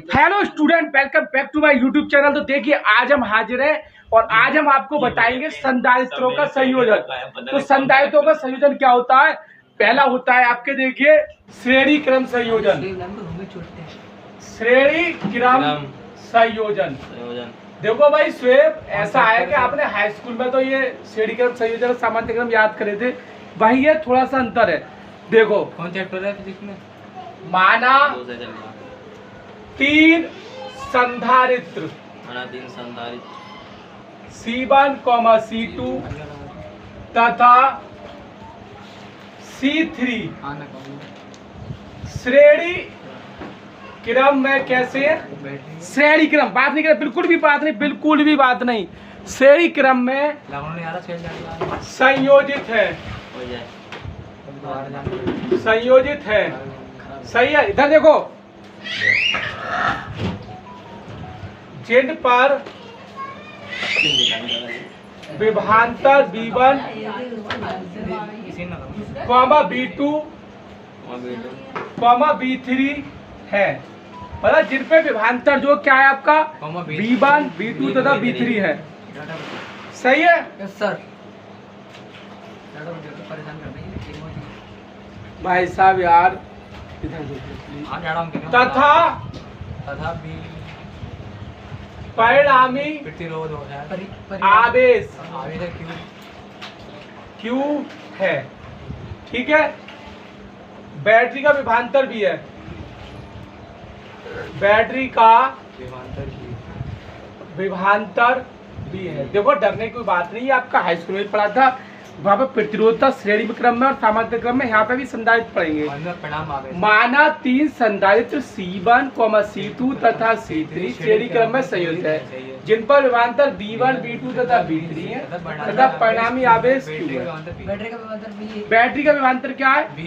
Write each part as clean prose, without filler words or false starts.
Hello student, welcome back to my YouTube channel. तो देखिए आज हम हाजिर हैं और आज हम आपको बताएंगे संधारित्रों का संयोजन। तो संधारित्रों का संयोजन क्या होता है? पहला होता है आपके देखिए श्रेणी क्रम संयोजन। श्रेणी क्रम संयोजन देखो भाई स्वेब, ऐसा है कि आपने हाई स्कूल में तो ये श्रेणी क्रम संयोजन सामान्य क्रम याद करे थे, वही ये थोड़ा सा अंतर है। देखो कौन चैप्टर है फिजिक्स में? माना तीन संधारित्र C1, C2 तथा C3 श्रेणी क्रम में कैसे है? श्रेणी क्रम बात नहीं करे, बिल्कुल भी बात नहीं, बिल्कुल भी बात नहीं। श्रेणी क्रम में संयोजित है, संयोजित है। सही है। इधर देखो, जिन पर विभवांतर V1, V2, V3 है, मतलब जिन पे विभवांतर जो क्या है आपका V1, V2 तथा V3 है। सही है। Yes sir. भाई साहब यार तथा परिणामी आवेश Q है। ठीक है। बैटरी का विभवांतर भी है, बैटरी का विभवांतर भी है। देखो डरने की कोई बात नहीं है, आपका हाई स्कूल में पढ़ा था, वहाँ पे प्रतिरोध था श्रेणी क्रम में और सामान्य क्रम में। यहाँ पे भी संधारित्र पढ़ेंगे। माना तीन संधारित्र C1, C2 तथा C3 श्रेणी क्रम में संयोजित है, जिन पर विभवांतर V1, V2 तथा V3 है तथा परिणामी आवेश Q है। बैटरी का विभवांतर क्या है? V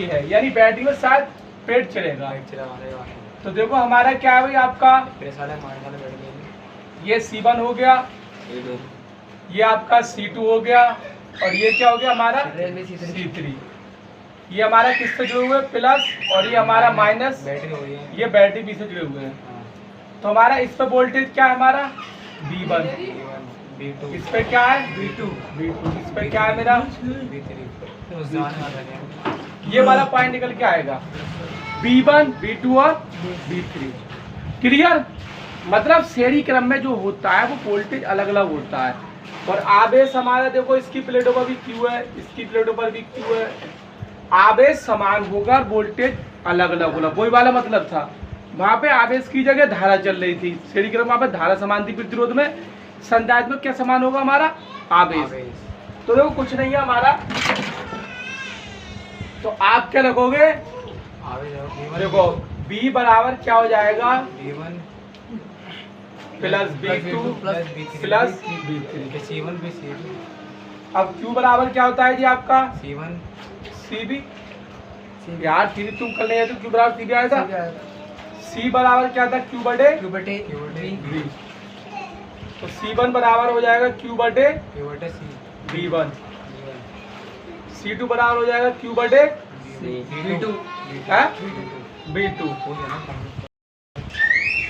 है, यानी बैटरी में शायद पेट चलेगा। तो देखो हमारा क्या है भाई, आपका ये C1 हो गया, ये आपका C2 हो गया और ये क्या हो गया हमारा C3। ये हमारा किससे जुड़े हुए प्लस और ये हमारा माइनस, ये बैटरी बी से जुड़े हुए हैं। तो हमारा इस पे वोल्टेज क्या है हमारा V1, इस पे क्या है V2, इस पे क्या है मेरा ये वाला पॉइंट निकल के आएगा V1, V2 और V3। क्लियर? मतलब श्रेणी क्रम में जो होता है वो वोल्टेज अलग अलग होता है और आवेश हमारा देखो इसकी प्लेटों पर भी Q है, इसकी प्लेटों पर भी Q है। आवेश समान होगा और वोल्टेज अलग अलग होगा, वही वाला मतलब था। वहाँ पे आवेश की जगह धारा चल रही थी, श्रेणी क्रम वहाँ पे धारा समान थी प्रतिरोध में। संधारित्र में क्या समान होगा हमारा आवेश। तो देखो कुछ नहीं है हमारा, तो आप क्या लगोगे? देखो B बराबर क्या हो जाएगा प्लस B2 प्लस B3। अब Q बराबर क्या होता है जी आपका CB। यार फिर तुम कर ले तो Q बराबर CB आया था। C बराबर क्या था Q बटे V। तो C1 बराबर हो जाएगा Q बटे V1, C2 बराबर हो जाएगा Q बटे V2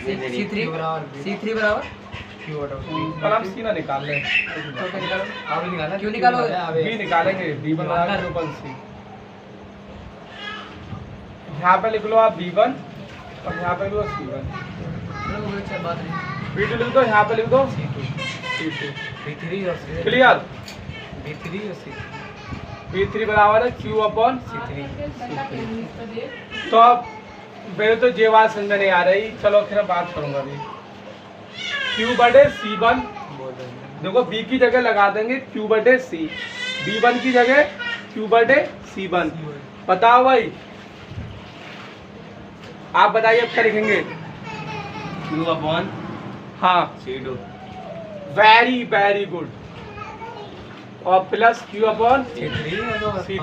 C3 बराबर पर हम C ना निकाल लें, क्यों निकालो? B निकालेंगे, V1 बराबर C। यहाँ पे लिख लो आप V1 और यहाँ पे लिख लो C1। V2 लिख दो, यहाँ पे लिख दो C2। क्लियर? V3 बराबर है Q अपॉन C3। तो अब मेरे तो ये बात समझ में नहीं आ रही, चलो फिर बात करूंगा अभी। Q बटे C1, देखो B की जगह लगा देंगे Q बटे C, B1 की जगह Q बटे C1। बताओ भाई, आप बताइए अब क्या लिखेंगे? Q अपॉन हाँ C2। Very very good. और प्लस Q अपॉन C3।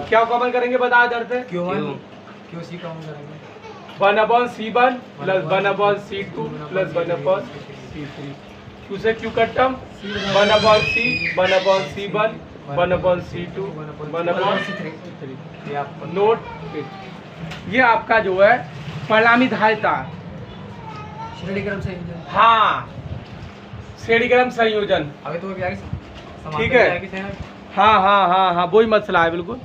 क्या कॉमन करेंगे बता इधर से? QC कॉमन करेंगे। 1 upon C1 plus 1 upon C2 plus 1 upon C3। Q से Q कटम 1 upon C, 1 upon C1, 1 upon C2, 1 upon C3। Note ये आपका जो है परिणामी धारिता श्रेणी क्रम संयोजन। हाँ, श्रेणी क्रम संयोजन। अभी तो क्या ठीक है। हाँ, वही मसला है बिल्कुल।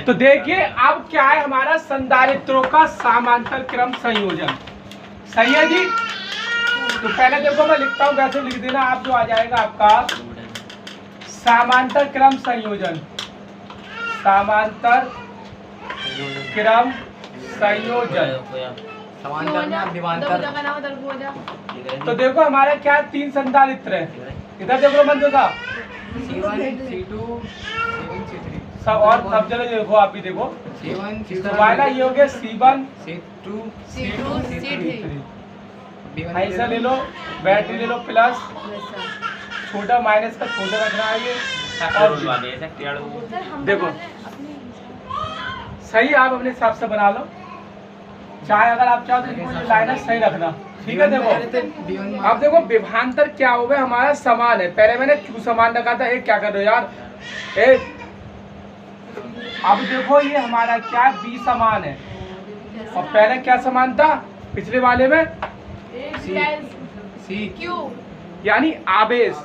तो देखिए अब क्या है हमारा संधारित्रों का समांतर क्रम संयोजन। सही है जी। तो पहले देखो मैं लिखता हूँ, वैसे लिख देना आप, जो आ जाएगा आपका समांतर क्रम संयोजन। समांतर क्रम संयोजन। समांतर में विभांतर। तो देखो हमारे क्या 3 संधारित्र है। इधर देखो मंजू साहब, C1 C2 C1 C3 सब और सब जगह देखो, आप भी देखो। C1 C2 तो वाला ये हो गया C1 C2 C3। B1 ऐसा ले लो, बैटरी ले लो प्लस, छोटा माइनस का छोटा रखना है ये। और देखो सही, आप अपने हिसाब से बना लो, चाहे अगर आप चाहो तो लाइनर सही रखना। ठीक है। देखो अब देखो विभांतर क्या हो गया हमारा, समान है। पहले मैंने क्यों समान रखा था, एक क्या कर रहे हो यार, एक अब देखो ये हमारा क्या बी समान है, और पहले क्या समान था पिछले वाले में, C यानी आवेश।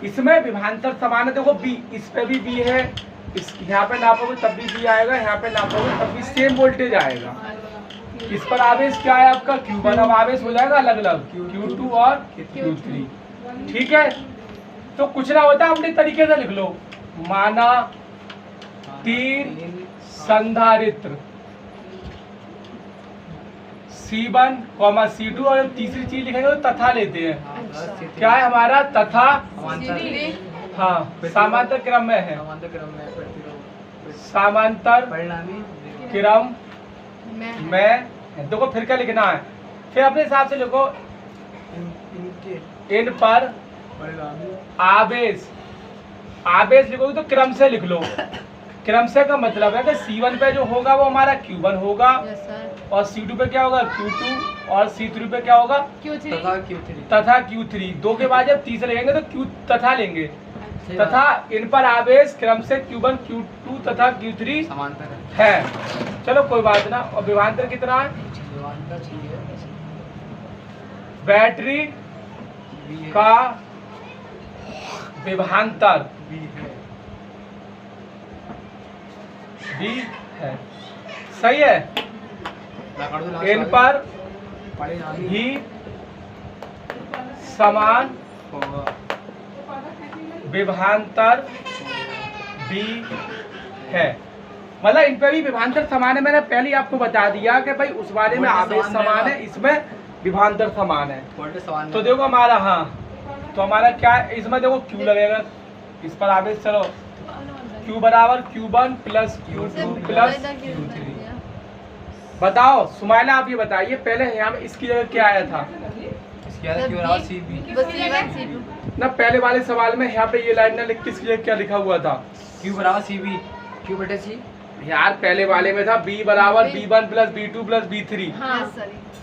इसमें विभांतर समान है। देखो बी, इस पे भी बी है, इस यहाँ पे नापोगे तब भी बी आएगा, यहाँ पे नापोगे तब भी सेम वोल्टेज आएगा। इस पर आवेश क्या है आपका Q1, अब आवेश हो जाएगा अलग अलग Q2 और Q3। ठीक है। तो कुछ ना होता अपने तरीके से लिख लो, माना 3 संधारित्र C1, C2, और तीसरी चीज लिखेंगे तो तथा लेते हैं। क्या है हमारा तथा, हाँ समांतर क्रम में है, समांतर परिणामी क्रम में। देखो फिर क्या लिखना है, फिर अपने हिसाब से लिखो, इन पर आवेश, आवेश लिखोगे तो क्रम से लिख लो। क्रम से का मतलब है कि C1 पे जो होगा वो हमारा Q1 होगा, और C2 पे क्या होगा Q2, और C3 पे क्या होगा तथा Q3। दो के बाद जब तीसरे लेंगे तो Q तथा लेंगे, तथा इन पर आवेश क्रम से Q1 Q2 तथा Q3 समांतर है। चलो कोई बात ना। और विभांतर कितना है, बैटरी का विभांतर भी है। सही है। इन पर ही समान विभांतर भी है। मतलब इन पे भी विभांतर समान है। मैंने पहले ही आपको बता दिया कि भाई उस वाले में आवेश समान है, इसमें विभांतर समान है। तो देखो हमारा, हाँ तो हमारा क्या है, इसमें देखो Q लगेगा, इस पर आवेश चलो Q बराबर Q1 plus Q2 plus Q3। बताओ सुमाइला, आप ये बताइए पहले यहाँ में इसकी जगह क्या आया था ना, पहले वाले सवाल में यहाँ पे ये लाइन ना लिख के इसकी जगह क्या लिखा हुआ था, Q बराबर CB Q बटे C। यार पहले वाले में था B बराबर B1 plus B2 plus B3।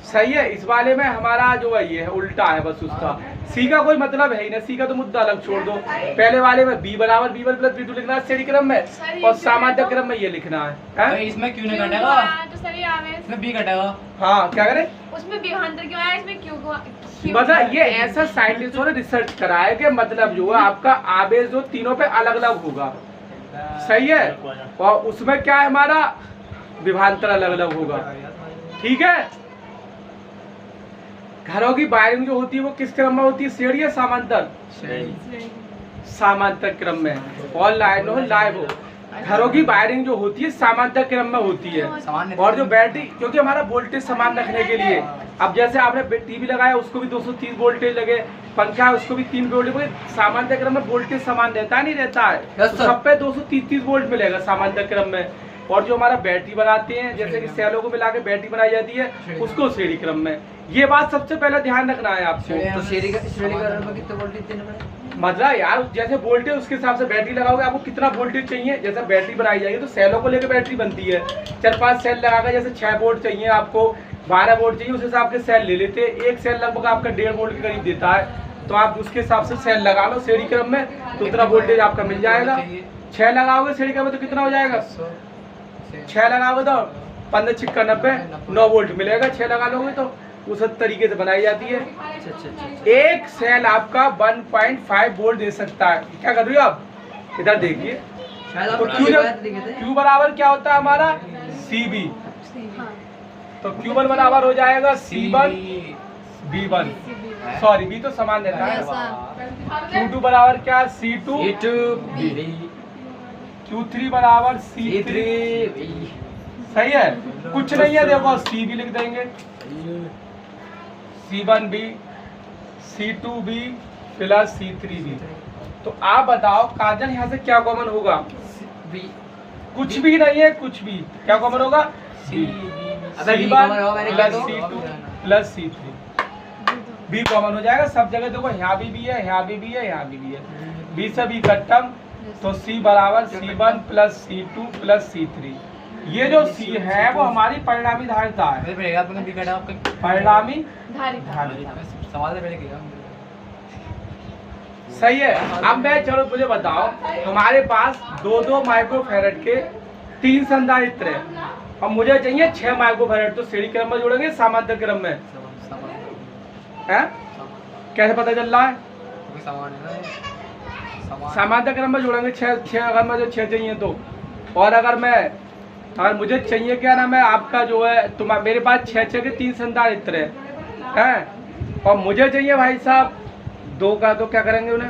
सही है। इस वाले में हमारा जो है ये है उल्टा है, बस उसका C का कोई मतलब है ही ना, C का तो मुद्दा अलग छोड़ दो। पहले वाले में B बराबर B1 प्लस B2 लिखना है श्रेणी क्रम में, और समांतर क्रम में ये लिखना है। इसमें क्यों नहीं कटेगा, इसमें B कटेगा। हाँ क्या करें, उसमें विभांतर क्यों आया, इसमें क्यों मतलब ये ऐसा साइंटिस्टों ने रिसर्च करा है कि मतलब जो है आपका आवेश जो तीनों पे अलग अलग होगा। सही है। और उसमें क्या है हमारा विभांतर अलग अलग होगा। ठीक है। घरों की वायरिंग जो होती है वो किस क्रम में होती है, श्रेणी या समांतर, समांतर क्रम में। और लाइन हो लाइव हो, घरों की वायरिंग जो होती है समांतर क्रम में होती है। और जो बैटरी, क्योंकि हमारा वोल्टेज समान रखने के लिए, अब जैसे आपने टीवी लगाया उसको भी 230 वोल्टेज लगे, पंखा है उसको भी 3 वोल्टेज, समांतर क्रम में वोल्टेज समान रहता नहीं रहता है, तो सब पे 230 वोल्ट मिलेगा समांतर क्रम में। और जो हमारा बैटरी बनाते हैं, जैसे कि सेलों को मिला के बैटरी बनाई जाती है, उसको श्रेणी क्रम में। ये बात सबसे पहले ध्यान रखना है आपको। तो श्रेणी क्रम में कितने वोल्टेज देने पड़े, मतलब यार जैसे वोल्टेज उसके हिसाब से बैटरी लगाओगे, आपको कितना वोल्टेज चाहिए। जैसे बैटरी बनाई जाएगी तो सेलों को लेकर बैटरी बनती है, 4-5 सेल लगाकर, जैसे 6 वोल्ट चाहिए आपको, 12 वोल्ट चाहिए, उस हिसाब के सेल ले लेते हैं। एक सेल लगभग आपका 1.5 वोल्ट के करीब देता है, तो आप उसके हिसाब से सेल लगा लो श्रेणी क्रम में, तो उतना वोल्टेज आपका मिल जाएगा। 6 लगाओगे श्रेणी क्रम में तो कितना हो जाएगा, 6 लगाओगे तो 15 6 90 9 वोल्ट मिलेगा। 6 लगा लोगे तो उस तरीके से बनाई जाती है। अच्छा अच्छा अच्छा एक सेल आपका 1.5 वोल्ट दे सकता है। क्या कर रही हो आप, इधर देखिए। शायद आप तो पहली बार देखे थे। Q बराबर क्या होता है हमारा CB, तो Q1 बराबर हो जाएगा C1 B1, सॉरी B तो समान रहता है। Q2 बराबर क्या C2 Q3 बराबर C3, सही है। कुछ नहीं है, देखो CB लिख देंगे, C1B C2B प्लस C3B। तो आप बताओ काजल यहाँ से क्या कॉमन होगा? कुछ भी नहीं है, कुछ भी। क्या कॉमन होगा? C1 plus C2 plus C3, B common हो जाएगा सब जगह। देखो यहाँ भी है, यहाँ भी है, यहाँ भी है, B से B खत्म, तो C बराबर C1 plus C2 plus C3। ये जो C है वो हमारी परिणामी धारिता है, परिणामी धारिता, सवाल से पहले किया। सही है। अब मैं, चलो मुझे बताओ, हमारे पास 2-2 माइक्रोफैरड के 3 संधारित्र है और मुझे चाहिए 6 माइक्रोफैरड, तो श्रेणी क्रम में जोड़ेंगे समांतर क्रम में, है? कैसे पता चल रहा है? समांतर क्रम में जोड़ेंगे 6 अगर मुझे 6 चाहिए तो। और अगर मुझे चाहिए क्या नाम है आपका जो है, मेरे पास 6 के 3 संधारित्र है और मुझे चाहिए भाई साहब 2 का, तो क्या करेंगे उन्हें?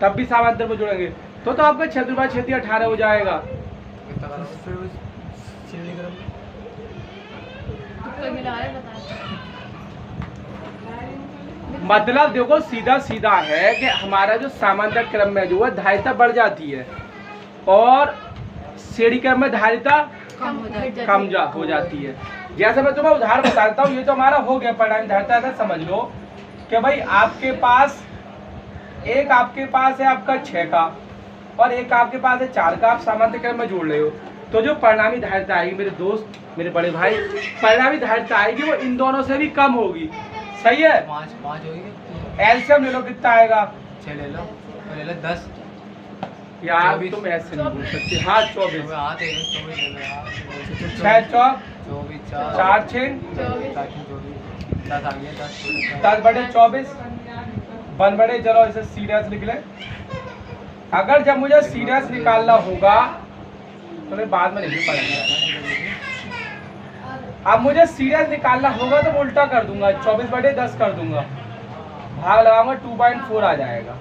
तब भी समांतर में जोड़ेंगे, तो आपका 6 × 6 = 18 हो जाएगा। मतलब देखो सीधा सीधा है कि हमारा जो समांतर क्रम में जो है धारिता बढ़ जाती है और श्रेणी क्रम में धारिता कम हो जाती है। जैसे मैं तुम्हें उदाहरण बताता हूँ, ये तो हमारा हो गया परिणामी धारिता। ऐसा समझ लो कि भाई आपके पास है आपका 6 का और एक आपके पास है 4 का, आप समांतर क्रम में जोड़ रहे हो, तो जो परिणामी धारिता आएगी मेरे दोस्त, मेरे बड़े भाई, परिणामी धारिता आएगी वो इन दोनों से भी कम होगी। सही है। 5 होगी। एलसीएम ले लो, कितना आएगा? 6 ले लो 10 यार 24। तुम ऐसे नहीं बोल सकते। हाँ 24, हाँ 6 चौक 24 4 6 10 आ गया 10 बटे 24 1 बटे, चलो इसे सीरियस लिख ले। अगर जब मुझे सीरियस निकालना होगा तो मैं बाद में नहीं पढ़ेंगे। अब मुझे सीरियस निकालना होगा तो मैं उल्टा कर दूंगा, 24 बटे 10 कर दूंगा, भाग लगाऊंगा 2.4 आ जाएगा।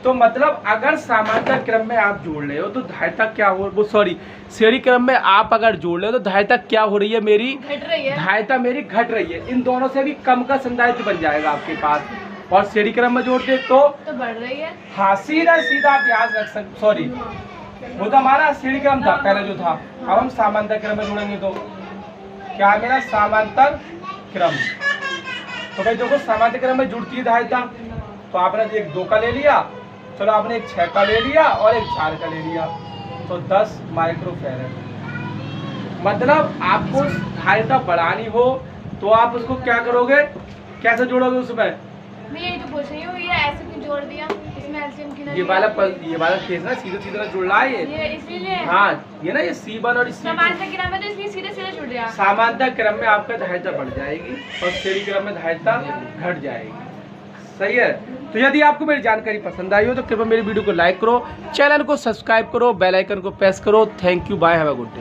तो मतलब अगर समांतर क्रम में आप जोड़ रहे हो तो धारिता क्या हो, वो सॉरी श्रेणी क्रम में आप अगर जोड़ रहे हो तो धारिता क्या हो रही है? मेरी घट रही है, धारिता मेरी घट रही है। इन दोनों से भी कम का संधारित्र बन जाएगा आपके पास। और श्रेणी क्रम में जोड़ते तो बढ़ रही है। हाँ सीधा आप याद रख सकते। सॉरी वो तो हमारा श्रेणी क्रम था पहले जो था, अब हम समांतर क्रम में जोड़ेंगे तो क्या है मेरा समांतर क्रम। तो भाई देखो समांतर क्रम में जुड़ती है धारिता, तो आपने एक 2 का ले लिया, चलो आपने एक 6 का ले लिया और एक 4 का ले लिया, तो 10 माइक्रोफैरड। मतलब आपको धारिता बढ़ानी हो तो आप उसको क्या करोगे, कैसे जोड़ोगे उसमें? मैं यही तो पूछ रही हूँ, ये ऐसे क्यों जोड़ दिया? इसमें एलसीएम क्यों ये वाला केस ना सीधा जुड़ रहा है ये इसलिए। हाँ ये ना ये C1 और C2 समांतर क्रम में तो इसलिए सीधे जुड़ गया। समांतर क्रम में आपका धारिता बढ़ जाएगी और श्रेणी क्रम में धारिता घट जाएगी। सही है। तो यदि आपको मेरी जानकारी पसंद आई हो तो कृपया मेरी वीडियो को लाइक करो, चैनल को सब्सक्राइब करो, बेल आइकन को प्रेस करो। Thank you, bye, have a good day.